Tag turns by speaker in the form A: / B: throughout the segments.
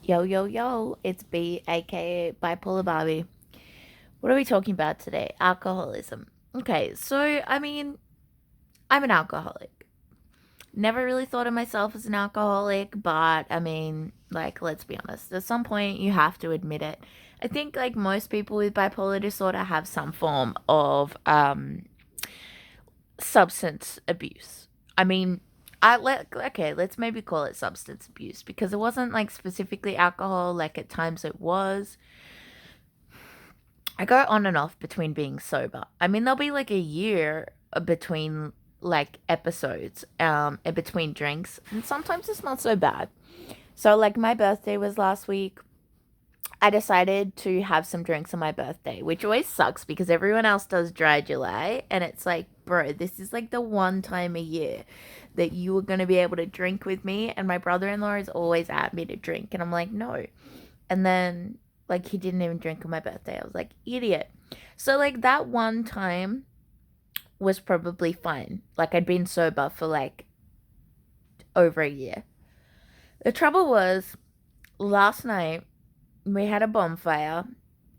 A: Yo, yo, yo, it's B, aka Bipolar Barbie. What are we talking about today? Alcoholism. Okay, I'm an alcoholic. Never really thought of myself as an alcoholic, but let's be honest. At some point, you have to admit it. I think, like most people with bipolar disorder, have some form of substance abuse. I mean, okay, let's maybe call it substance abuse because it wasn't like specifically alcohol, like at times it was. I go on and off between being sober. I mean, there'll be like a year between like episodes, in between drinks, and sometimes it's not so bad. So, like, my birthday was last week. I decided to have some drinks on my birthday, which always sucks because everyone else does dry July, and it's like, bro, this is like the one time a year that you are going to be able to drink with me, and my brother-in-law is always at me to drink, and I'm like, no. And then, like, he didn't even drink on my birthday. I was like, idiot. So, like, that one time was probably fine. Like, I'd been sober for like over a year. The trouble was, last night we had a bonfire.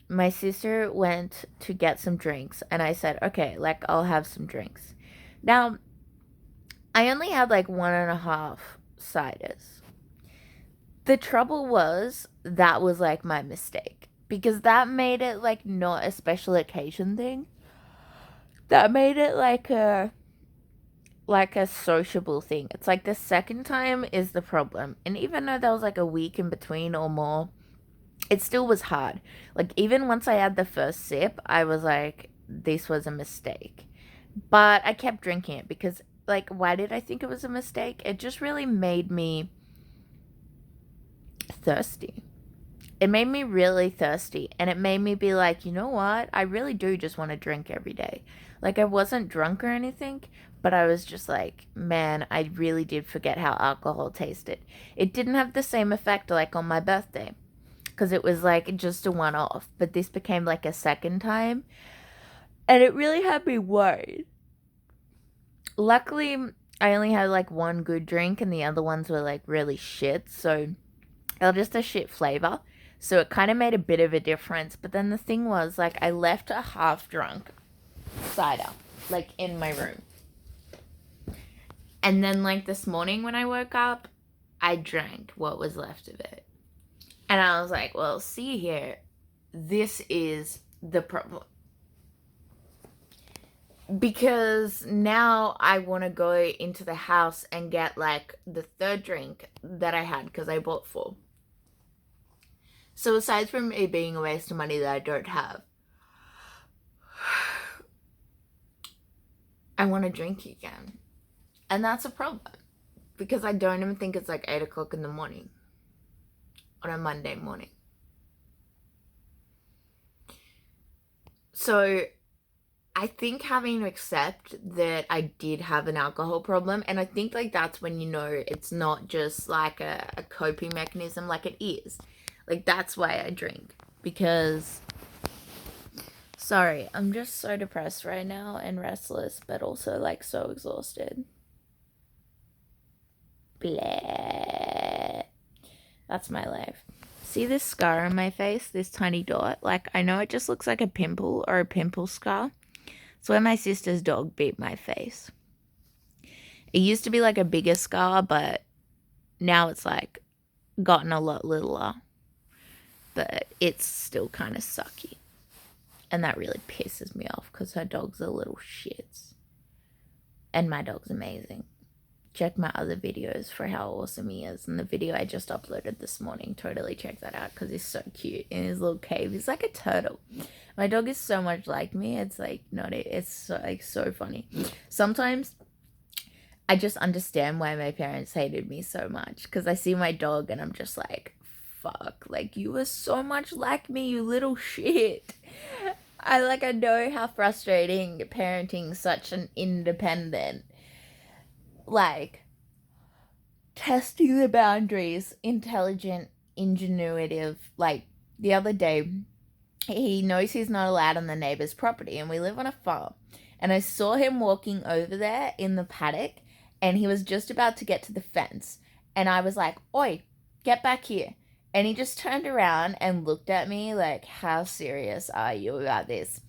A: My sister went to get some drinks, and I said, okay, like, I'll have some drinks. Now, I only had like one and a half ciders. The trouble was, that was like my mistake because that made it like not a special occasion thing. That made it like a sociable thing. It's like the second time is the problem. And even though there was like a week in between or more, it still was hard. Like, even once I had the first sip, I was like, this was a mistake. But I kept drinking it because, like, why did I think it was a mistake? It just really made me thirsty. It made me really thirsty, and it made me be like, you know what? I really do just want to drink every day. Like, I wasn't drunk or anything, but I was just like, man, I really did forget how alcohol tasted. It didn't have the same effect like on my birthday because it was like just a one off, but this became like a second time, and it really had me worried. Luckily, I only had like one good drink, and the other ones were like really shit, so they were just a shit flavor. So it kind of made a bit of a difference. But then the thing was, like, I left a half drunk cider, like, in my room. And then, like, this morning when I woke up, I drank what was left of it. And I was like, well, see here, this is the problem. Because now I want to go into the house and get, like, the third drink that I had because I bought four. So aside from it being a waste of money that I don't have, I want to drink again. And that's a problem because I don't even think it's like 8 o'clock in the morning on a Monday morning. So I think having to accept that I did have an alcohol problem, and I think like that's when you know it's not just like a coping mechanism, like it is. Like, that's why I drink. Because, sorry, I'm just so depressed right now and restless, but also like so exhausted. Blah. That's my life. See this scar on my face? This tiny dot? Like, I know it just looks like a pimple or a pimple scar. It's where my sister's dog beat my face. It used to be like a bigger scar, but now it's like gotten a lot littler. But it's still kind of sucky. And that really pisses me off because her dog's a little shits. And my dog's amazing. Check my other videos for how awesome he is. And the video I just uploaded this morning, totally check that out because he's so cute in his little cave. He's like a turtle. My dog is so much like me. It's like not it. It's so, like so funny. Sometimes I just understand why my parents hated me so much because I see my dog and I'm just like, fuck, like, you were so much like me, you little shit. I know how frustrating parenting such an independent, like, testing the boundaries, intelligent, ingenuitive. Like, the other day, he knows he's not allowed on the neighbor's property, and we live on a farm. And I saw him walking over there in the paddock, and he was just about to get to the fence. And I was like, oi, get back here. And he just turned around and looked at me like, how serious are you about this?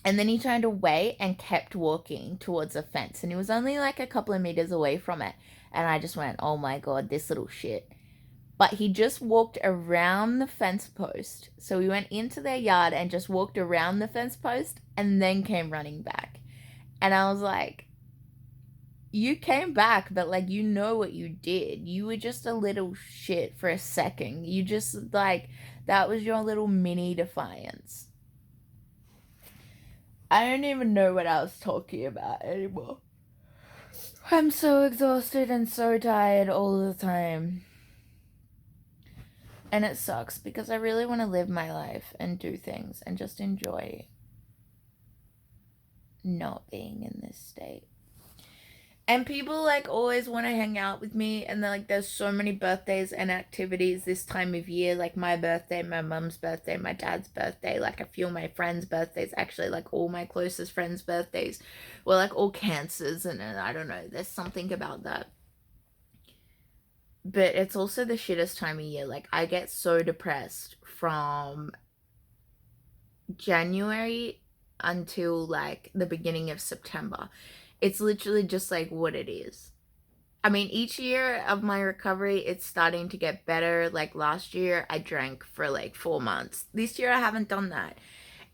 A: And then he turned away and kept walking towards a fence. And he was only like a couple of meters away from it. And I just went, oh my God, this little shit. But he just walked around the fence post. So we went into their yard and just walked around the fence post and then came running back. And I was like, you came back, but like, you know what you did. You were just a little shit for a second. You just like, that was your little mini defiance. I don't even know what I was talking about anymore. I'm so exhausted and so tired all the time. And it sucks because I really want to live my life and do things and just enjoy not being in this state. And people like always want to hang out with me, and they're like, there's so many birthdays and activities this time of year, like my birthday, my mum's birthday, my dad's birthday, like a few of my friends' birthdays, actually like all my closest friends' birthdays were like all cancers, and I don't know, there's something about that. But it's also the shittest time of year. Like I get so depressed from January until like the beginning of September. It's literally just like what it is. I mean, each year of my recovery, it's starting to get better. Like last year, I drank for like 4 months. This year, I haven't done that.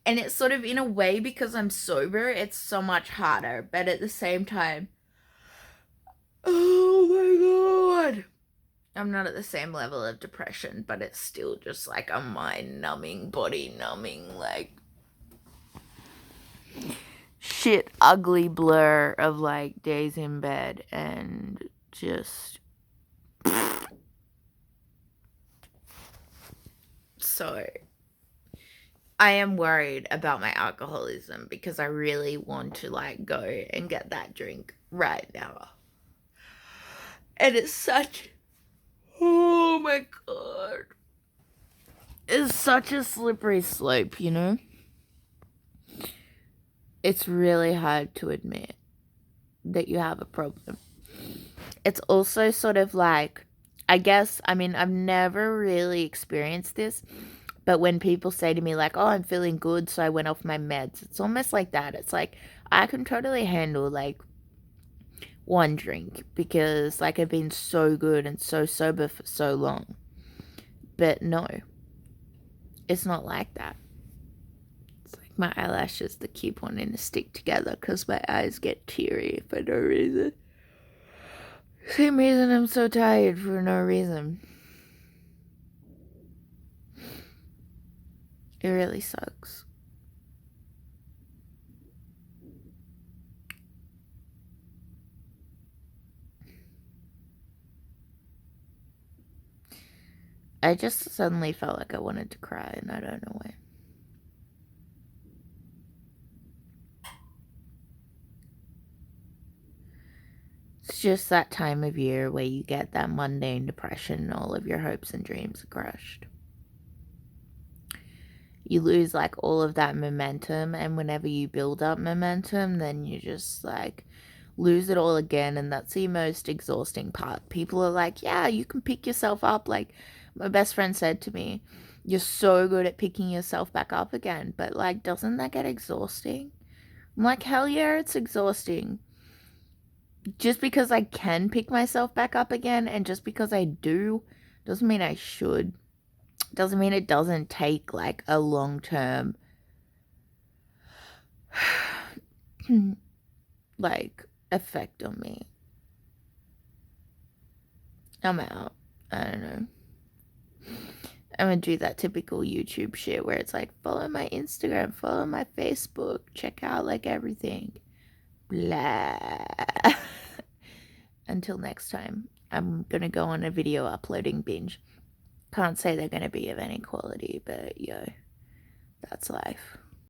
A: And it's sort of in a way, because I'm sober, it's so much harder. But at the same time, oh my God. I'm not at the same level of depression, but it's still just like a mind numbing, body numbing, like shit ugly blur of like days in bed and just so I am worried about my alcoholism because I really want to like go and get that drink right now. And it's such, oh my God, it's such a slippery slope, you know? It's really hard to admit that you have a problem. It's also sort of like, I guess, I mean, I've never really experienced this, but when people say to me like, oh, I'm feeling good, so I went off my meds, it's almost like that. It's like, I can totally handle like one drink because like I've been so good and so sober for so long. But no, it's not like that. It's like my eyelashes that keep wanting to stick together because my eyes get teary for no reason. Same reason I'm so tired for no reason. It really sucks. I just suddenly felt like I wanted to cry, and I don't know why. It's just that time of year where you get that mundane depression and all of your hopes and dreams are crushed. You lose like all of that momentum, and whenever you build up momentum, then you just like lose it all again, and that's the most exhausting part. People are like, yeah, you can pick yourself up. Like my best friend said to me, you're so good at picking yourself back up again, but like, doesn't that get exhausting? I'm like, hell yeah, it's exhausting. Just because I can pick myself back up again, and just because I do, doesn't mean I should. Doesn't mean it doesn't take like a long-term like effect on me. I'm out. I don't know. I'm gonna do that typical YouTube shit where it's like, follow my Instagram, follow my Facebook, check out like everything. Blah. Until next time, I'm gonna go on a video uploading binge. Can't say they're gonna be of any quality, but yo, that's life.